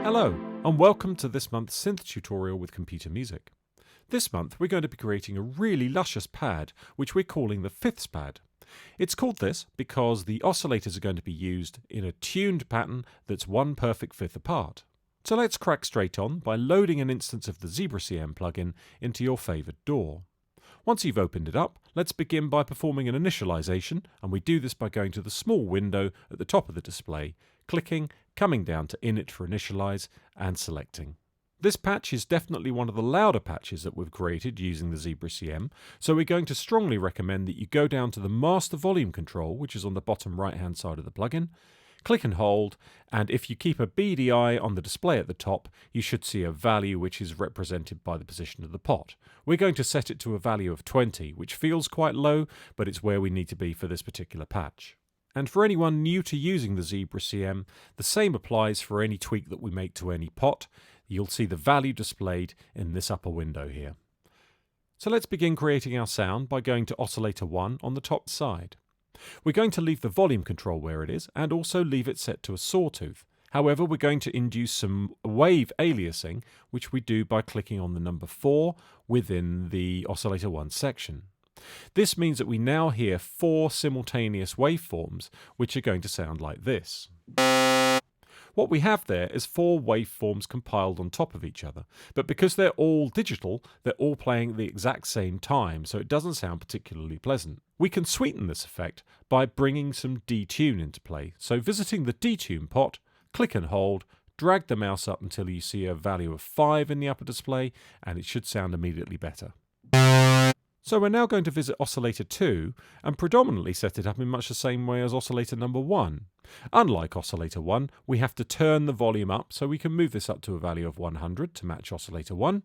Hello, and welcome to this month's synth tutorial with computer music. This month we're going to be creating a really luscious pad, which we're calling the fifths pad. It's called this because the oscillators are going to be used in a tuned pattern that's one perfect fifth apart. So let's crack straight on by loading an instance of the ZebraCM plugin into your favoured DAW. Once you've opened it up, let's begin by performing an initialization, and we do this by going to the small window at the top of the display, clicking, coming down to Init for Initialize, and selecting. This patch is definitely one of the louder patches that we've created using the ZebraCM, so we're going to strongly recommend that you go down to the Master Volume Control, which is on the bottom right hand side of the plugin, click and hold, and if you keep a beady eye on the display at the top, you should see a value which is represented by the position of the pot. We're going to set it to a value of 20, which feels quite low, but it's where we need to be for this particular patch. And for anyone new to using the ZebraCM, the same applies for any tweak that we make to any pot. You'll see the value displayed in this upper window here. So let's begin creating our sound by going to Oscillator 1 on the top side. We're going to leave the volume control where it is and also leave it set to a sawtooth. However, we're going to induce some wave aliasing, which we do by clicking on the number 4 within the Oscillator 1 section. This means that we now hear 4 simultaneous waveforms, which are going to sound like this. What we have there is 4 waveforms compiled on top of each other, but because they're all digital, they're all playing at the exact same time, so it doesn't sound particularly pleasant. We can sweeten this effect by bringing some detune into play. So visiting the detune pot, click and hold, drag the mouse up until you see a value of 5 in the upper display, and it should sound immediately better. So we're now going to visit Oscillator 2 and predominantly set it up in much the same way as Oscillator number 1. Unlike Oscillator 1, we have to turn the volume up, so we can move this up to a value of 100 to match Oscillator 1.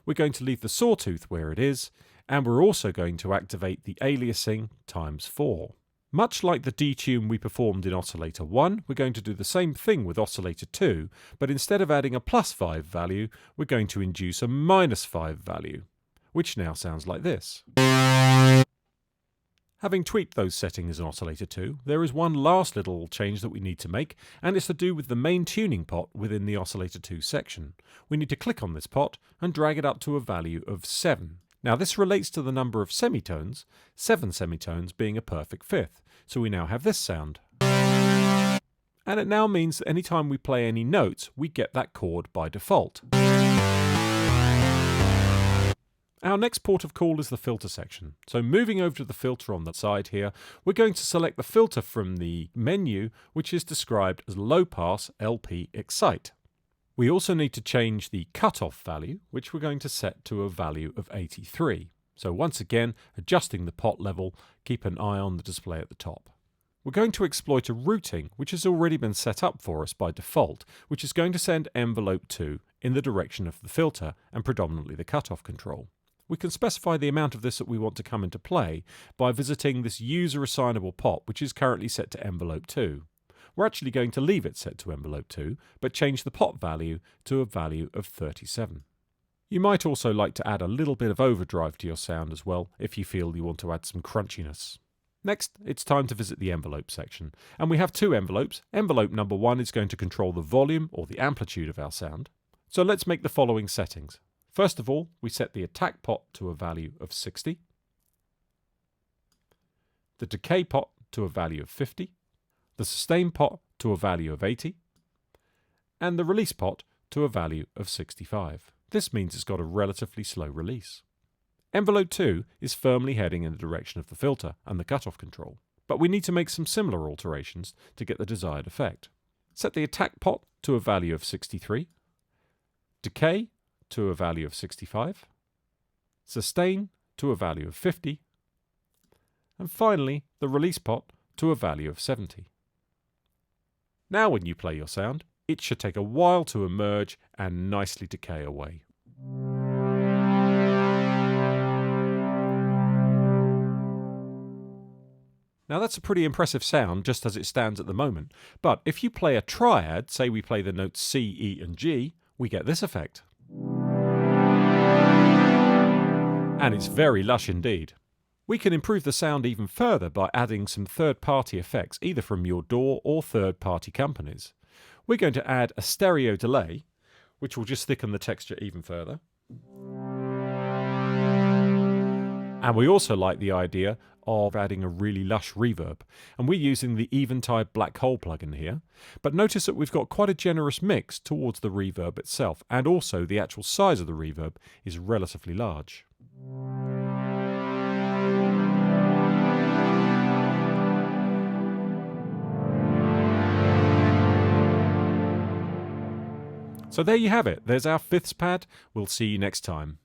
We're going to leave the sawtooth where it is, and we're also going to activate the aliasing times 4. Much like the detune we performed in Oscillator 1, we're going to do the same thing with Oscillator 2, but instead of adding a +5 value, we're going to induce a -5 value, which now sounds like this. Having tweaked those settings in Oscillator 2, there is one last little change that we need to make, and it's to do with the main tuning pot within the Oscillator 2 section. We need to click on this pot and drag it up to a value of 7. Now this relates to the number of semitones, 7 semitones being a perfect fifth, so we now have this sound. And it now means that anytime we play any notes, we get that chord by default. Our next port of call is the filter section. So moving over to the filter on the side here, we're going to select the filter from the menu, which is described as low pass LP excite. We also need to change the cutoff value, which we're going to set to a value of 83. So once again, adjusting the pot level, keep an eye on the display at the top. We're going to exploit a routing, which has already been set up for us by default, which is going to send envelope 2 in the direction of the filter and predominantly the cutoff control. We can specify the amount of this that we want to come into play by visiting this user assignable pot, which is currently set to envelope 2. We're actually going to leave it set to envelope 2, but change the pot value to a value of 37. You might also like to add a little bit of overdrive to your sound as well, if you feel you want to add some crunchiness. Next, it's time to visit the envelope section, and we have 2 envelopes. Envelope number 1 is going to control the volume or the amplitude of our sound. So let's make the following settings. First of all, we set the attack pot to a value of 60, the decay pot to a value of 50, the sustain pot to a value of 80, and the release pot to a value of 65. This means it's got a relatively slow release. Envelope 2 is firmly heading in the direction of the filter and the cutoff control, but we need to make some similar alterations to get the desired effect. Set the attack pot to a value of 63, decay to a value of 65, sustain to a value of 50, and finally the release pot to a value of 70. Now when you play your sound, it should take a while to emerge and nicely decay away. Now that's a pretty impressive sound just as it stands at the moment, but if you play a triad, say we play the notes C, E and G, we get this effect. And it's very lush indeed. We can improve the sound even further by adding some third-party effects, either from your DAW or third-party companies. we're going to add a stereo delay, which will just thicken the texture even further. And we also like the idea of adding a really lush reverb, and we're using the Eventide Black Hole plugin here. But notice that we've got quite a generous mix towards the reverb itself, and also the actual size of the reverb is relatively large. So there you have it. There's our fifths pad. We'll see you next time.